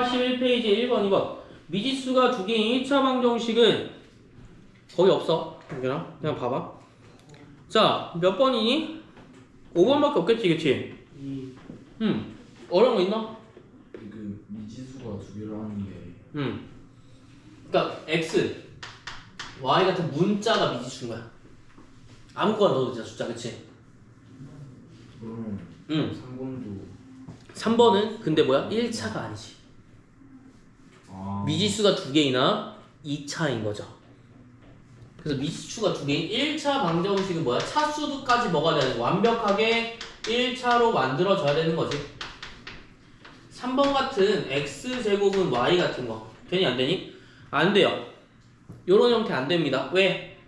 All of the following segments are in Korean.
41페이지 1번, 2번. 미지수가 두 개인 1차 방정식은 거의 없어. 윤준아, 그냥 봐봐. 자, 몇 번이니? 5번밖에 없겠지, 그치? 어려운 거 있나? 그 미지수가 두 개를 하는데 그러니까 x, y 같은 문자가 미지수인 거야. 아무거나 넣어도 되잖아, 숫자, 그치? 그럼 3번도 3번은 근데 뭐야? 1차가 아니지. 미지수가 두 개이나 2차인 거죠. 그래서 미지수가 두 개인 1차 방정식은 뭐야? 차수까지 먹어야 되는 거. 완벽하게 1차로 만들어져야 되는 거지. 3번 같은 x제곱은 y 같은 거 되니 안 되니? 안 돼요. 요런 형태 안 됩니다. 왜?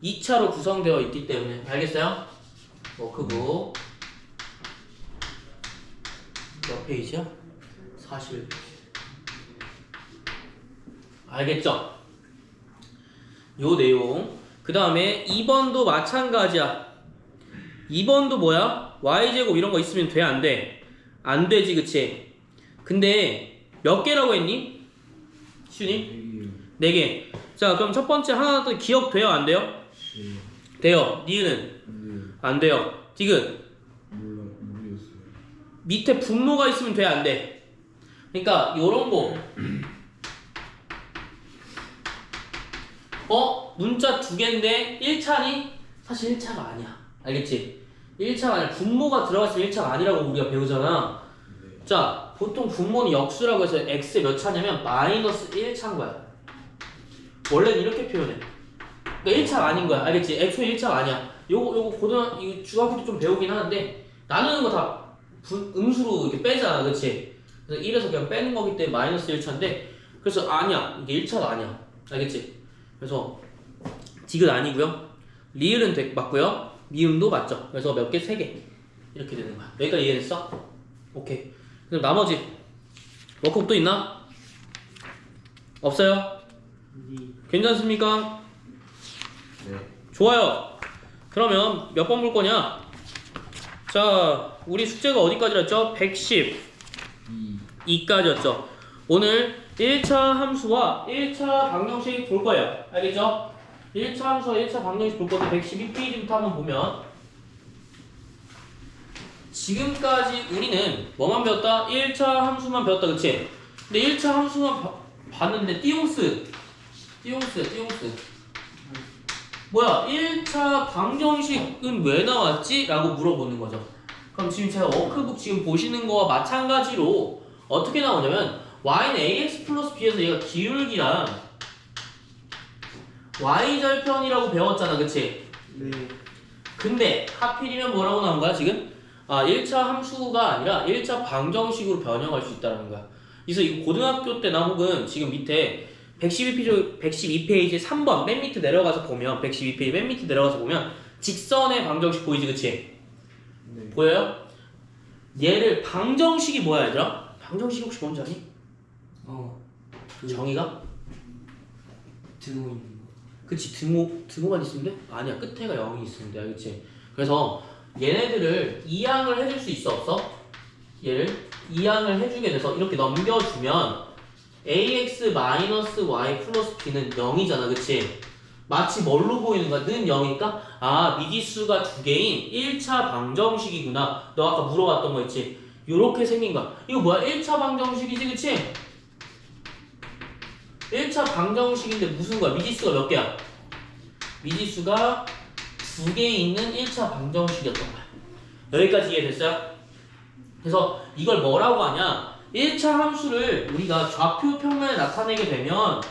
2차로 구성되어 있기 때문에. 알겠어요? 크고 몇 페이지야? 41페이지. 알겠죠? 요 내용. 그 다음에 2번도 마찬가지야. 2번도 뭐야? y제곱 이런 거 있으면 돼? 안 돼? 안 되지, 그치? 근데 몇 개라고 했니? 시윤이? 4개. 자, 그럼 첫 번째 하나 더 기억돼요? 안 돼요? 돼요. 니은은? 안 돼요. 디귿? 모르겠어요. 밑에 분모가 있으면 돼? 안 돼? 그러니까 요런 거 문자 두 개인데 1차니? 사실 1차가 아니야. 알겠지? 1차가 아니라 분모가 들어갔으면 1차가 아니라고 우리가 배우잖아. 네. 자, 보통 분모는 역수라고 해서 x의 몇 차냐면 마이너스 1차인 거야. 원래는 이렇게 표현해. 그러니까 1차가 아닌 거야. 알겠지? 애초에 1차가 아니야. 요거 이거 중학교 때 좀 배우긴 하는데 나누는 거 다 음수로 이렇게 빼잖아. 그치? 그래서 1에서 그냥 빼는 거기 때문에 마이너스 1차인데 그래서 아니야. 이게 1차가 아니야. 알겠지? 그래서 디귿 아니고요. 리을은 맞고요. 미음도 맞죠. 그래서 몇 개? 3개. 이렇게 되는 거야. 여기까지 이해됐어? 오케이. 그럼 나머지 워크북 또 있나? 없어요? 괜찮습니까? 네. 좋아요. 그러면 몇 번 볼 거냐? 자, 우리 숙제가 어디까지라 했죠? 112까지였죠. 오늘 1차 함수와 1차 방정식 볼 거예요. 알겠죠? 1차 함수와 1차 방정식 볼 건데 112페이지부터 한번 보면 지금까지 우리는 뭐만 배웠다? 1차 함수만 배웠다, 그치? 근데 1차 함수만 봤는데 띠용스 뭐야? 1차 방정식은 왜 나왔지? 라고 물어보는 거죠. 그럼 지금 제가 워크북 지금 보시는 거와 마찬가지로 어떻게 나오냐면 y는 ax 플러스 b에서 얘가 기울기랑 y절편이라고 배웠잖아, 그치? 네. 근데 하필이면 뭐라고 나온 거야 지금? 1차 함수가 아니라 1차 방정식으로 변형할 수 있다는 거야. 그래서 이거 고등학교 때나 혹은 지금 밑에 112페이지 3번 맨 밑에 내려가서 보면 112페이지 맨 밑에 내려가서 보면 직선의 방정식 보이지, 그치? 네. 보여요? 얘를 방정식이 뭐야 얘들아? 방정식이 혹시 뭔지 아니? 정의가? 등호 있는 거. 그치, 등호만 있으면 돼? 아니야, 끝에가 0이 있으면 돼, 알겠지? 그래서 얘네들을 이항을 해줄 수 있어, 없어? 얘를 이항을 해주게 돼서 이렇게 넘겨주면 ax-y 플러스 b는 0이잖아, 그치? 마치 뭘로 보이는 거야? 는 0이니까 미지수가 두 개인 1차 방정식이구나. 너 아까 물어봤던 거 있지? 요렇게 생긴 거야. 이거 뭐야? 1차 방정식이지, 그치? 1차 방정식인데 무슨 거야? 미지수가 몇 개야? 미지수가 두 개 있는 1차 방정식이었던 거야. 여기까지 이해됐어요? 그래서 이걸 뭐라고 하냐? 1차 함수를 우리가 좌표 평면에 나타내게 되면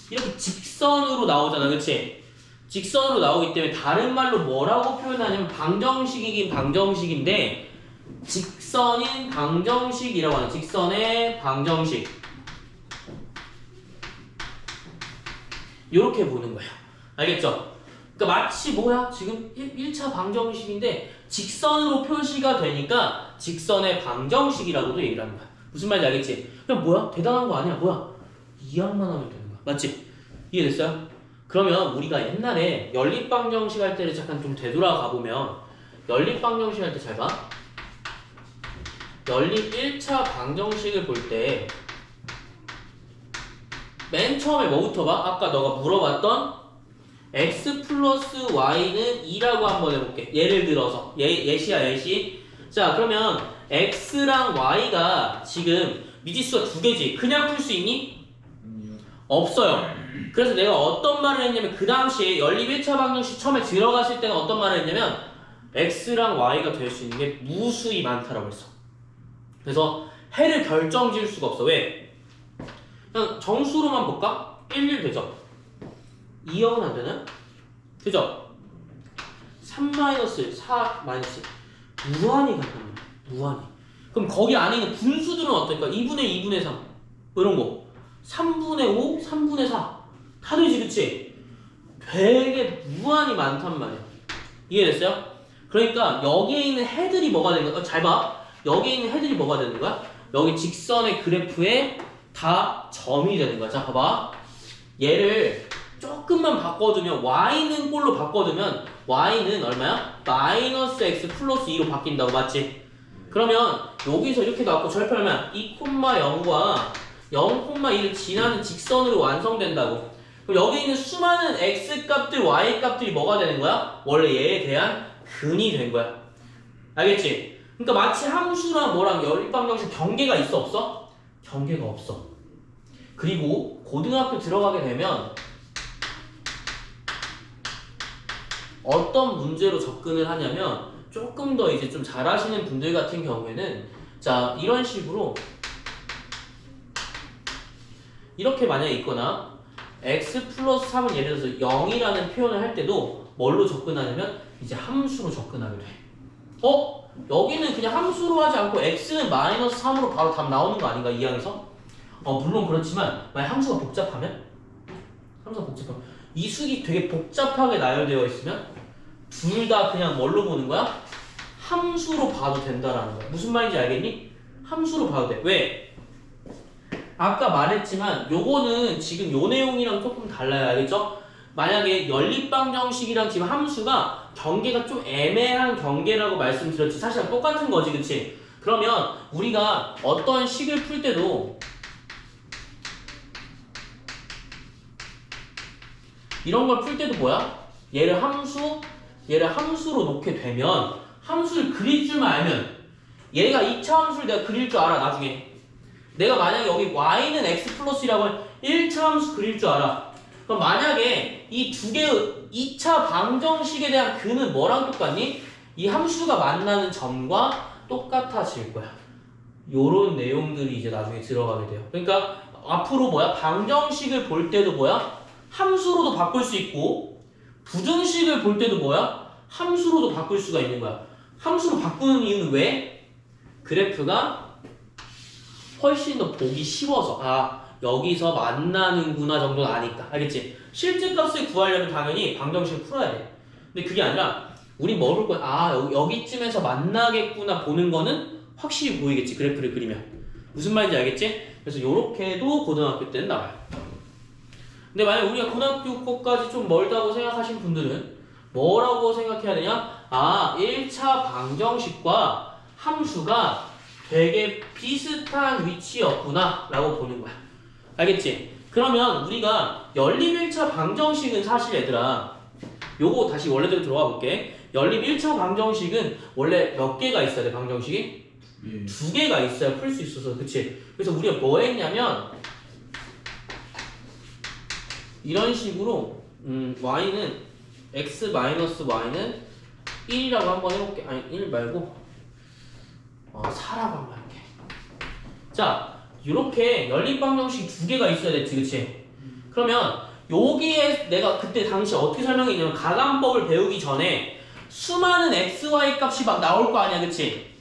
이렇게 직선으로 나오잖아, 그치? 직선으로 나오기 때문에 다른 말로 뭐라고 표현하냐면 방정식이긴 방정식인데 직선인 방정식이라고 하는 직선의 방정식 요렇게 보는 거예요. 알겠죠? 그러니까 마치 뭐야? 지금 1차 방정식인데 직선으로 표시가 되니까 직선의 방정식이라고도 얘기를 하는 거야. 무슨 말인지 알겠지? 그냥 뭐야? 대단한 거 아니야. 뭐야? 이항만 하면 되는 거야. 맞지? 이해됐어요? 그러면 우리가 옛날에 연립방정식 할 때를 잠깐 좀 되돌아가 보면 연립방정식 할 때 잘 봐. 연립 1차 방정식을 볼 때 맨 처음에 뭐부터 봐? 아까 너가 물어봤던 x 플러스 y는 2라고 한번 해볼게. 예를 들어서 예시야 예시. 자 그러면 x랑 y가 지금 미지수가 두 개지. 그냥 풀 수 있니? 아니요. 없어요. 그래서 내가 어떤 말을 했냐면 그 당시에 연립 1차 방정식 처음에 들어갔을 때는 어떤 말을 했냐면 x랑 y가 될 수 있는 게 무수히 많다라고 했어. 그래서 해를 결정 지을 수가 없어. 왜? 그냥 정수로만 볼까? 1, 되죠? 2형은 안 되나요? 그죠? 3 마이너스 4 마이너스 무한히 간단 말이야. 무한히. 그럼 거기 안에 있는 분수들은 어떨까? 2분의 2분의 3 이런 거 3분의 5, 3분의 4 다 되지 그치? 되게 무한히 많단 말이야. 이해됐어요? 그러니까 여기에 있는 해들이 뭐가 되는 거야? 잘 봐. 여기에 있는 해들이 뭐가 되는 거야? 여기 직선의 그래프에 다 점이 되는 거야. 자 봐봐. 얘를 조금만 바꿔두면 y는 꼴로 바꿔두면 y는 얼마야? 마이너스 x 플러스 2로 바뀐다고 맞지? 그러면 여기서 이렇게 나왔고 절편하면 2,0과 0,2를 지나는 직선으로 완성된다고. 그럼 여기 있는 수많은 x 값들, y 값들이 뭐가 되는 거야? 원래 얘에 대한 근이 된 거야. 알겠지? 그러니까 마치 함수랑 뭐랑 연립방정식 경계가 있어 없어? 경계가 없어. 그리고 고등학교 들어가게 되면 어떤 문제로 접근을 하냐면 조금 더 이제 좀 잘하시는 분들 같은 경우에는 자 이런 식으로 이렇게 만약에 있거나 x 플러스 3은 예를 들어서 0이라는 표현을 할 때도 뭘로 접근하냐면 이제 함수로 접근하게 돼. 여기는 그냥 함수로 하지 않고 x는 마이너스 3으로 바로 답 나오는 거 아닌가 이 항에서? 물론 그렇지만 만약 함수가 복잡하면 이 수기 되게 복잡하게 나열되어 있으면 둘 다 그냥 뭘로 보는 거야? 함수로 봐도 된다라는 거야. 무슨 말인지 알겠니? 함수로 봐도 돼. 왜? 아까 말했지만 요거는 지금 요 내용이랑 조금 달라요. 알겠죠? 만약에 연립방정식이랑 지금 함수가 경계가 좀 애매한 경계라고 말씀드렸지. 사실 똑같은 거지, 그치? 그러면 우리가 어떤 식을 풀 때도 이런 걸 풀 때도 뭐야? 얘를 함수로 놓게 되면 함수를 그릴 줄만 알면 얘가 2차 함수를 내가 그릴 줄 알아. 나중에 내가 만약에 여기 y는 x 플러스라고 하면 1차 함수 그릴 줄 알아. 그럼 만약에 이 두 개의 2차 방정식에 대한 근은 뭐랑 똑같니? 이 함수가 만나는 점과 똑같아질 거야. 요런 내용들이 이제 나중에 들어가게 돼요. 그러니까 앞으로 뭐야? 방정식을 볼 때도 뭐야? 함수로도 바꿀 수 있고 부등식을 볼 때도 뭐야? 함수로도 바꿀 수가 있는 거야. 함수로 바꾸는 이유는 왜? 그래프가 훨씬 더 보기 쉬워서 여기서 만나는구나 정도는 아니까. 알겠지? 실제 값을 구하려면 당연히 방정식을 풀어야 돼. 근데 그게 아니라 우리 뭐 볼 거야? 여기쯤에서 만나겠구나 보는 거는 확실히 보이겠지. 그래프를 그리면. 무슨 말인지 알겠지? 그래서 요렇게도 고등학교 때는 나와요. 근데 만약 우리가 고등학교 거까지 좀 멀다고 생각하신 분들은 뭐라고 생각해야 되냐? 1차 방정식과 함수가 되게 비슷한 위치였구나 라고 보는 거야. 알겠지? 그러면 우리가 연립 1차 방정식은 사실 얘들아 요거 다시 원래대로 들어가 볼게. 연립 1차 방정식은 원래 몇 개가 있어야 돼? 방정식이? 예. 2개가 있어야 풀 수 있어서. 그치? 그래서 우리가 뭐 했냐면 이런 식으로 y는 x-y는 1이라고 한번 해볼게. 아니 1 말고 4라고 한번 할게. 자 이렇게 연립방정식이 2개가 있어야 됐지. 그치? 그러면 여기에 내가 그때 당시 어떻게 설명했냐면 가감법을 배우기 전에 수많은 xy 값이 막 나올 거 아니야. 그치?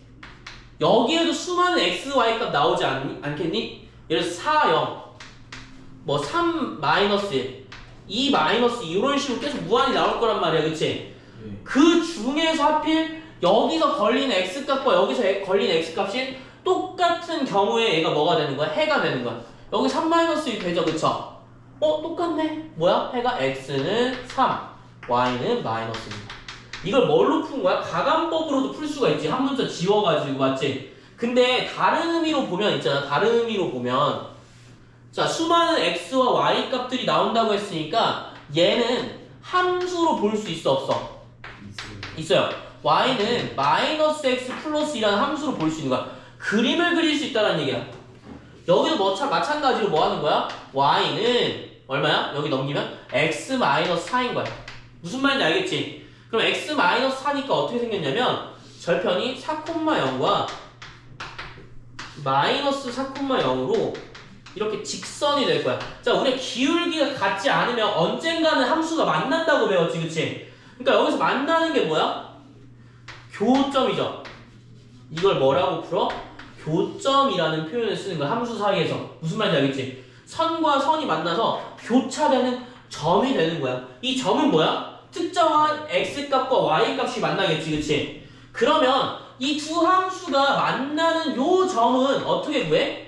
여기에도 수많은 xy 값 나오지 않겠니? 예를 들어서 4, 0 뭐 3 마이너스 1, 2 마이너스 2 이런 식으로 계속 무한히 나올 거란 말이야. 그치? 예. 그 중에서 하필 여기서 걸린 x값과 여기서 걸린 x값이 똑같은 경우에 얘가 뭐가 되는 거야? 해가 되는 거야. 여기 3 마이너스 1 되죠. 그쵸? 똑같네. 뭐야? 해가 x는 3, y는 마이너스입니다. 이걸 뭘로 푼 거야? 가감법으로도 풀 수가 있지. 한 문자 지워가지고. 맞지? 근데 다른 의미로 보면 있잖아. 다른 의미로 보면 자, 수많은 x와 y 값들이 나온다고 했으니까 얘는 함수로 볼 수 있어 없어? 있어요. y는 마이너스 x 플러스 2라는 함수로 볼 수 있는 거야. 그림을 그릴 수 있다는 얘기야. 여기도 마찬가지로 뭐 하는 거야? y는 얼마야? 여기 넘기면 x 마이너스 4인 거야. 무슨 말인지 알겠지? 그럼 x 마이너스 4니까 어떻게 생겼냐면 절편이 4,0과 마이너스 4,0으로 이렇게 직선이 될 거야. 자, 우리가 기울기가 같지 않으면 언젠가는 함수가 만난다고 배웠지, 그치? 그러니까 여기서 만나는 게 뭐야? 교점이죠. 이걸 뭐라고 풀어? 교점이라는 표현을 쓰는 거야. 함수 사이에서. 무슨 말인지 알겠지? 선과 선이 만나서 교차되는 점이 되는 거야. 이 점은 뭐야? 특정한 x값과 y값이 만나겠지, 그치? 그러면 이 두 함수가 만나는 요 점은 어떻게 구해?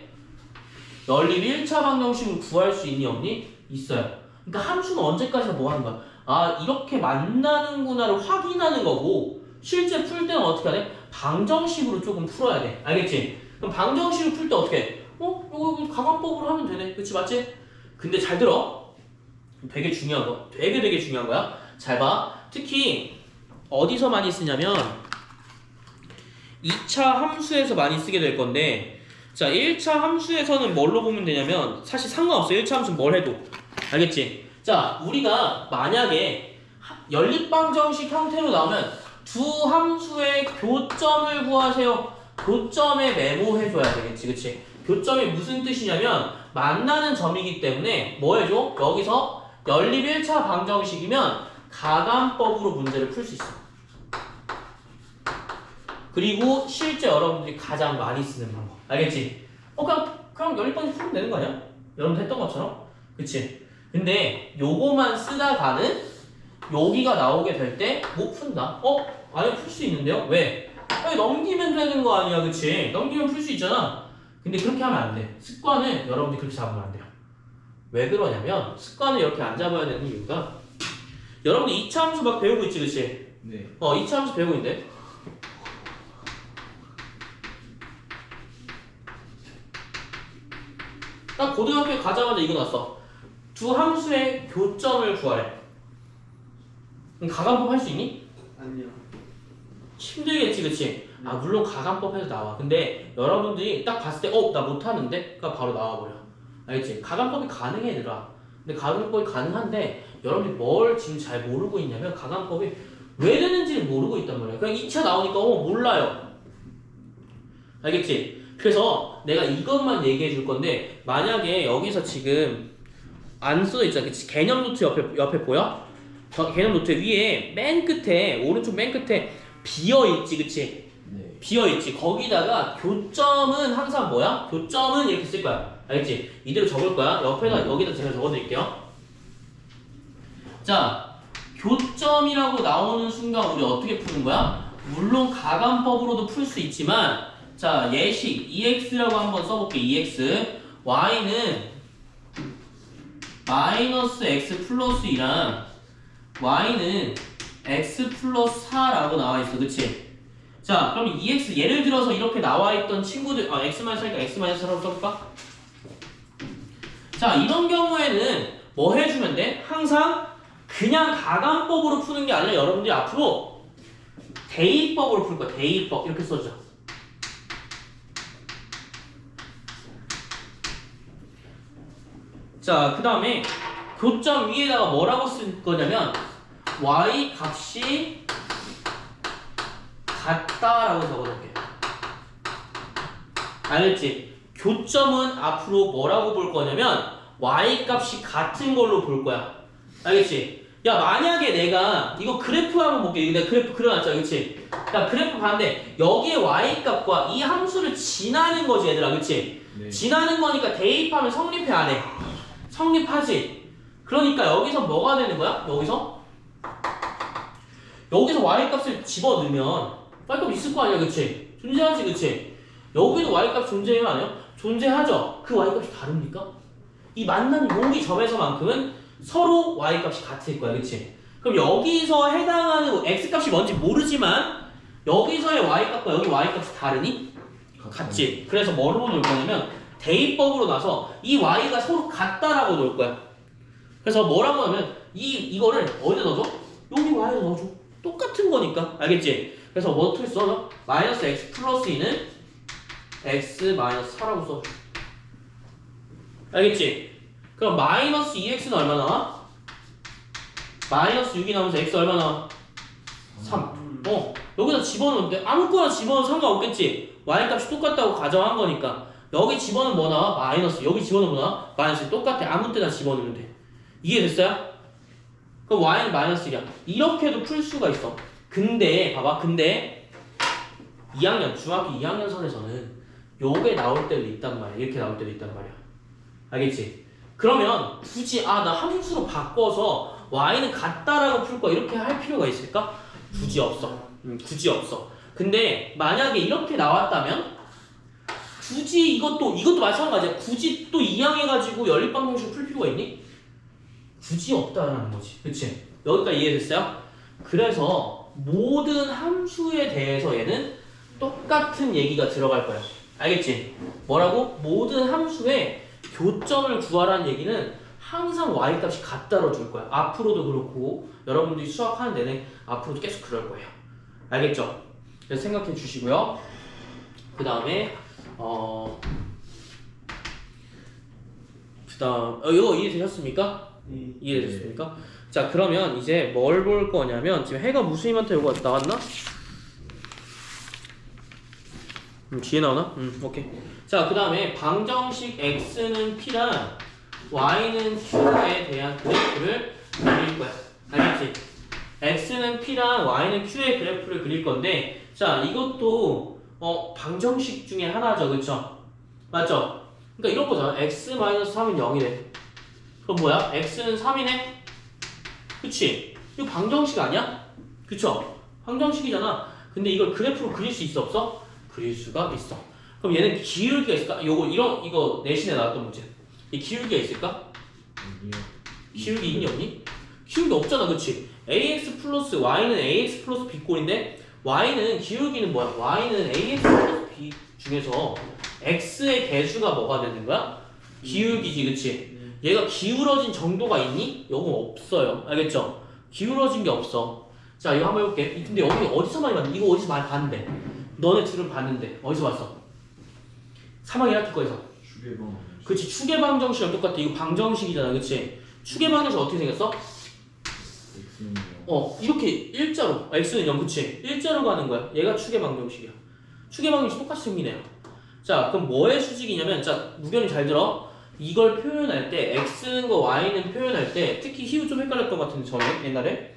연립 1차 방정식으로 구할 수 있니 없니? 있어요. 그러니까 함수는 언제까지나 뭐 하는 거야? 아, 이렇게 만나는구나를 확인하는 거고 실제 풀 때는 어떻게 하래? 방정식으로 조금 풀어야 돼. 알겠지? 그럼 방정식으로 풀 때 어떻게 해? 이거 가관법으로 하면 되네. 그치, 맞지? 근데 잘 들어. 되게 중요한 거. 되게 중요한 거야. 잘 봐. 특히 어디서 많이 쓰냐면 2차 함수에서 많이 쓰게 될 건데, 자, 1차 함수에서는 뭘로 보면 되냐면 사실 상관없어. 1차 함수는 뭘 해도. 알겠지? 자, 우리가 만약에 연립방정식 형태로 나오면 두 함수의 교점을 구하세요. 교점에 메모해줘야 되겠지, 그치? 교점이 무슨 뜻이냐면 만나는 점이기 때문에 뭐 해줘? 여기서 연립 1차 방정식이면 가관법으로 문제를 풀 수 있어. 그리고 실제 여러분들이 가장 많이 쓰는 방법. 알겠지? 그냥 연립방정식 풀면 되는 거 아니야? 여러분들 했던 것처럼? 그치? 근데 요거만 쓰다가는 여기가 나오게 될 때 못 푼다. 아니, 풀 수 있는데요? 왜? 아니, 넘기면 되는 거 아니야, 그치? 넘기면 풀 수 있잖아. 근데 그렇게 하면 안 돼. 습관을 여러분들이 그렇게 잡으면 안 돼요. 왜 그러냐면 습관을 이렇게 안 잡아야 되는 이유가 여러분들 2차 함수 막 배우고 있지, 그치? 네. 2차 함수 배우고 있는데 딱 고등학교에 가자마자 이거 났어. 두 함수의 교점을 구하래. 그럼 가관법 할 수 있니? 아니요. 힘들겠지, 그치? 아, 물론 가관법에서 나와. 근데 여러분들이 딱 봤을 때 나 못하는데? 그러니까 바로 나와버려. 알겠지? 가관법이 가능해, 얘들아. 근데 가관법이 가능한데 여러분들이 뭘 지금 잘 모르고 있냐면 가관법이 왜 되는지를 모르고 있단 말이야. 그냥 2차 나오니까 몰라요. 알겠지? 그래서 내가 이것만 얘기해 줄 건데 만약에 여기서 지금 안 써져 있잖아, 그치? 개념 노트 옆에 보여? 개념 노트 위에 맨 끝에 오른쪽 맨 끝에 비어있지, 그치? 네. 비어있지. 거기다가 교점은 항상 뭐야? 교점은 이렇게 쓸 거야. 알겠지? 이대로 적을 거야. 여기다 제가 적어드릴게요. 자, 교점이라고 나오는 순간 우리 어떻게 푸는 거야? 물론 가관법으로도 풀 수 있지만 자, 예식 EX라고 한번 써볼게. EX Y는 마이너스 X 플러스 2랑 Y는 X 플러스 4라고 나와있어. 그치? 자, 그럼 EX 예를 들어서 이렇게 나와있던 친구들 X 마이너스 하니까 X 마이너스 4라고 써볼까? 자, 이런 경우에는 뭐 해주면 돼? 항상 그냥 가관법으로 푸는 게 아니라 여러분들이 앞으로 대입법으로 풀 거야. 대입법 이렇게 써줘. 자, 그 다음에 교점 위에다가 뭐라고 쓸 거냐면 y 값이 같다라고 적어놓을게. 알겠지? 교점은 앞으로 뭐라고 볼 거냐면 y 값이 같은 걸로 볼 거야. 알겠지? 야, 만약에 내가 이거 그래프 한번 볼게. 이거 내가 그래프 그려놨잖아, 그치? 야, 그래프 봤는데 여기에 y 값과 이 함수를 지나는 거지, 얘들아, 그치? 네. 지나는 거니까 대입하면 성립해, 안 해? 성립하지. 그러니까 여기서 뭐가 되는 거야? 여기서 y값을 집어넣으면 y값 있을 거 아니야, 그치? 존재하지, 그치? 여기도 y값 존재해요, 안 해요? 존재하죠. 그 y값이 다릅니까? 이 만난 여기 점에서만큼은 서로 y값이 같을 거야, 그치? 그럼 여기서 해당하는 x값이 뭔지 모르지만 여기서의 y값과 여기 y값이 다르니? 같지. 그래서 뭐로 놓을 거냐면 대입법으로 나서 이 y가 서로 같다라고 놓을 거야. 그래서 뭐라고 하면 이거를 어디다 넣어줘? 여기 y에다 넣어줘. 똑같은 거니까. 알겠지? 그래서 뭐 어떻게 써줘? 마이너스 x 플러스 2는 x 마이너스 4라고 써줘. 알겠지? 그럼 마이너스 2x는 얼마 나와? 마이너스 6이 나오면서 x 얼마 나와? 3. 여기다 집어넣으면 돼. 아무거나 집어넣어도 상관없겠지? y 값이 똑같다고 가정한 거니까. 여기 집어넣으면 뭐 나와? 마이너스. 여기 집어넣으면 뭐 나와? 마이너스. 똑같아. 아무 때나 집어넣으면 돼. 이해됐어요? 그럼 y는 마이너스 1이야. 이렇게도 풀 수가 있어. 근데 봐봐. 근데 2학년 중학교 2학년 선에서는 요게 나올 때도 있단 말이야. 이렇게 나올 때도 있단 말이야. 알겠지? 그러면 굳이 나 함수로 바꿔서 y는 같다라고 풀 거야. 이렇게 할 필요가 있을까? 굳이 없어. 굳이 없어. 근데 만약에 이렇게 나왔다면 굳이 이것도 마찬가지야. 굳이 또 이항해가지고 연립방정식을 풀 필요가 있니? 굳이 없다라는 거지. 그치? 여기까지 이해됐어요? 그래서 모든 함수에 대해서 얘는 똑같은 얘기가 들어갈 거야. 알겠지? 뭐라고? 모든 함수에 교점을 구하라는 얘기는 항상 y값이 같다로 줄 거야. 앞으로도 그렇고 여러분들이 수학하는 내내 앞으로도 계속 그럴 거예요. 알겠죠? 그래서 생각해 주시고요. 그 다음에 이거 이해되셨습니까? 이해되셨습니까? 자, 그러면 이제 뭘 볼 거냐면 지금 해가 무수님한테 이거 나왔나? 뒤에 나오나? 오케이. 자, 그 다음에 방정식 x는 p랑 y는 q에 대한 그래프를 그릴 거야. 알겠지? x는 p랑 y는 q의 그래프를 그릴 건데, 자, 이것도 방정식 중에 하나죠, 그쵸? 맞죠? 그러니까 이런 거잖아. x-3은 0이래. 그럼 뭐야? x는 3이네? 그치? 이거 방정식 아니야? 그쵸? 방정식이잖아. 근데 이걸 그래프로 그릴 수 있어, 없어? 그릴 수가 있어. 그럼 얘는 기울기가 있을까? 이거 내신에 나왔던 문제. 이 기울기가 있을까? 기울기 있니 없니? 기울기 없잖아, 그치? ax 플러스 y는 ax 플러스 b꼴인데 y는 기울기는 뭐야? y는 ax 플러스 b 중에서 x의 개수가 뭐가 되는 거야? 기울기지, 그치? 얘가 기울어진 정도가 있니? 이건 없어요. 알겠죠? 기울어진 게 없어. 자, 이거 한번 해볼게. 근데 여기 어디서 많이 봤는데? 이거 어디서 많이 봤는데? 너네 둘은 봤는데 어디서 봤어? 3학년 1학기 거에서. 추계방. 그치, 추계방정식이랑 똑같아. 이거 방정식이잖아, 그치? 추계방정식 어떻게 생겼어? X는 0. 이렇게 일자로. x는 0, 그치? 일자로 가는 거야. 얘가 추계방정식이야. 추계방정식 똑같이 생기네요. 자, 그럼 뭐의 수직이냐면, 자, 무견이 잘 들어. 이걸 표현할 때, x는 거 y는 표현할 때, 특히 희우 좀 헷갈렸던 것 같은데, 전에, 옛날에.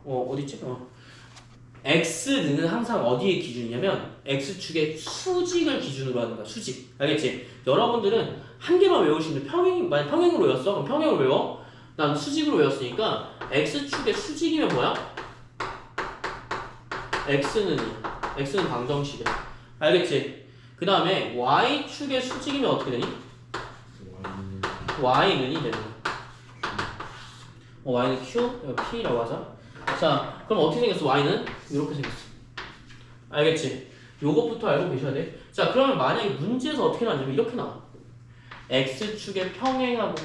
어디있지? x는 항상 어디에 기준이냐면, x축의 수직을 기준으로 하는 거야, 수직. 알겠지? 여러분들은 한 개만 외우시면 만약 평행으로 외웠어? 그럼 평행으로 외워? 난 수직으로 외웠으니까, x축의 수직이면 뭐야? x는 방정식이야. 알겠지? 그 다음에 y축의 수직이면 어떻게 되니? y는이 되는 거야. y는 q, p라고 하자. 자, 그럼 어떻게 생겼어? y는 이렇게 생겼어. 알겠지? 요것부터 알고 계셔야 돼. 자, 그러면 만약에 문제에서 어떻게 나왔냐면 이렇게 나와. x축에 평행하고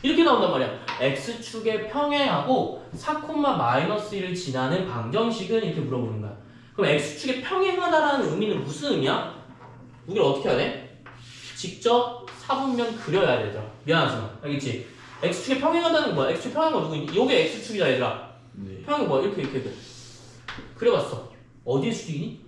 이렇게 나온단 말이야. x축에 평행하고 4,-1을 지나는 방정식은 이렇게 물어보는 거야. 그럼 x축에 평행하다라는 의미는 무슨 의미야? 우리가 어떻게 해야 돼? 직접 사분면 그려야 되더라. 미안하지만 알겠지? x축에 평행하다는 거야. x축에 평행한 거 누구니? 요게 x축이다 얘들아. 네. 평행 뭐야? 이렇게 그려봤어. 어디에 수직이니?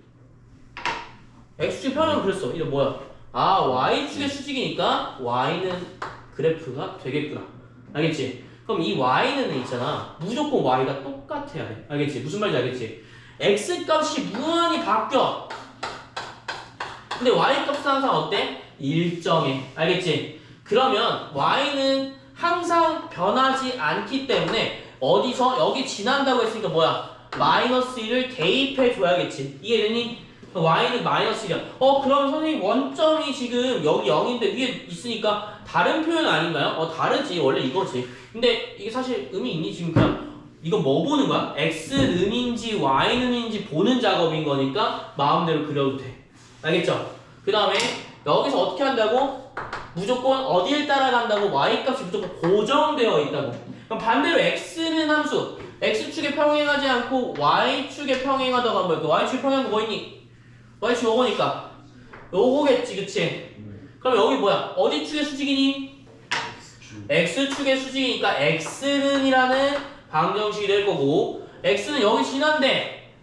x축에 평행은 그랬어. 이게 뭐야? y축의 수직이니까 y는 그래프가 되겠구나. 알겠지? 그럼 이 y는 있잖아. 무조건 y가 똑같아야 돼. 알겠지? 무슨 말인지 알겠지? x 값이 무한히 바뀌어. 근데 y 값은 항상 어때? 일정해. 알겠지? 그러면 y는 항상 변하지 않기 때문에 어디서 여기 지난다고 했으니까 뭐야? 마이너스 1을 대입해 줘야겠지. 이해되니? y는 마이너스 1이야. 그럼 선생님 원점이 지금 여기 0인데 위에 있으니까 다른 표현 아닌가요? 다르지. 원래 이거지. 근데 이게 사실 의미 있니? 지금 그냥 이건 뭐 보는 거야? x는인지 y는인지 보는 작업인 거니까 마음대로 그려도 돼. 알겠죠? 그 다음에 여기서 어떻게 한다고? 무조건 어디를 따라간다고? y값이 무조건 고정되어 있다고. 그럼 반대로 x는 함수 x축에 평행하지 않고 y축에 평행하다가 뭐야? y축에 평행한 거 뭐 있니? y축 요거니까 요거겠지, 그치? 그럼 여기 뭐야? 어디 축의 수직이니? x축의 수직이니까 x는이라는 방정식이 될 거고 x는 여기 지난데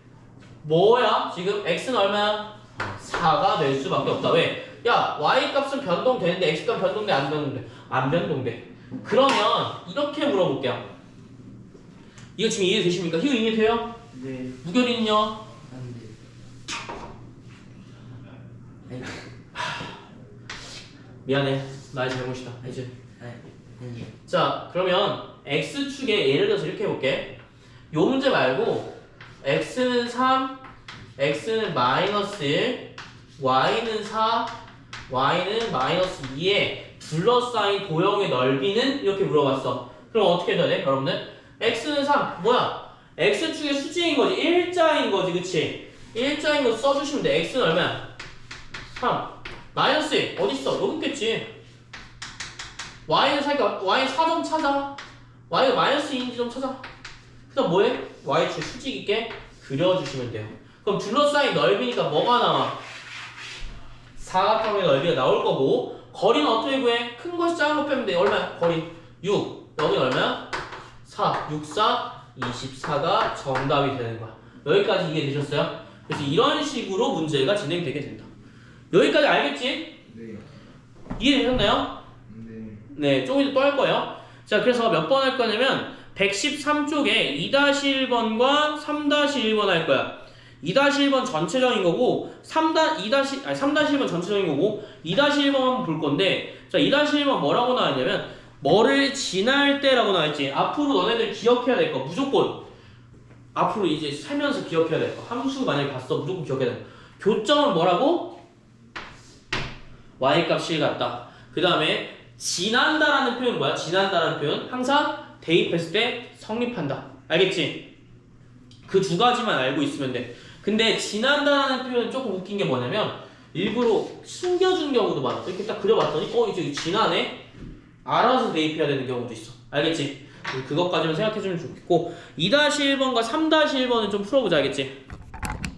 뭐야? 지금 x는 얼마야? 4가 될 수밖에 없다. 왜? 야, y값은 변동되는데 x값 변동돼 안 변동돼? 안 변동돼. 그러면 이렇게 물어볼게요. 이거 지금 이해되십니까? 이거 이해돼요? 네. 무결이는요? 안 돼. 아니. 미안해, 나의 잘못이다. 이제 아니. 자, 그러면 x축에 예를 들어서 이렇게 해볼게. 요 문제 말고 x는 3, x는 마이너스 1, y는 4, y는 마이너스 2에 둘러싸인 도형의 넓이는 이렇게 물어봤어. 그럼 어떻게 해야 돼, 여러분들? x는 3, 뭐야? x축의 수직인 거지, 일자인 거지, 그치? 일자인 거 써주시면 돼. x는 얼마야? 3. 마이너스 1, 어딨어? 여기 있겠지. y는 살까? y 4점 찾아. y가 마이너스 2인지 좀 찾아. 그 다음 뭐해? y축 수직 있게 그려주시면 돼요. 그럼 둘러싸인 넓이니까 뭐가 나와? 사각형의 넓이가 나올 거고 거리는 어떻게 구해? 큰 것이 작은 거 빼면 돼. 얼마야? 거리 6. 여기 얼마야? 4. 6, 4, 24가 정답이 되는 거야. 여기까지 이해되셨어요? 그래서 이런 식으로 문제가 진행되게 된다. 여기까지 알겠지? 네. 이해되셨나요? 네. 네, 조금 이따 또 할 거예요. 자, 그래서 몇 번 할 거냐면 113쪽에 2-1번과 3-1번 할 거야. 2-1번 전체적인 거고 3-1번 전체적인 거고 2-1번 한번 볼 건데, 자, 2-1번 뭐라고 나왔냐면 뭐를 지날 때라고 나왔지. 앞으로 너네들 기억해야 될 거 무조건 앞으로 이제 살면서 기억해야 될 거. 함수 만약에 봤어 무조건 기억해야 될 거. 교점은 뭐라고? y값 1 같다. 그 다음에 지난다라는 표현은 뭐야? 지난다라는 표현 항상 대입했을 때 성립한다. 알겠지? 그 두 가지만 알고 있으면 돼. 근데 지난다라는 표현은 조금 웃긴 게 뭐냐면 일부러 숨겨준 경우도 많아. 이렇게 딱 그려봤더니 이제 지나네? 알아서 대입해야 되는 경우도 있어. 알겠지? 그것까지만 생각해주면 좋겠고 2-1번과 3-1번은 좀 풀어보자. 알겠지?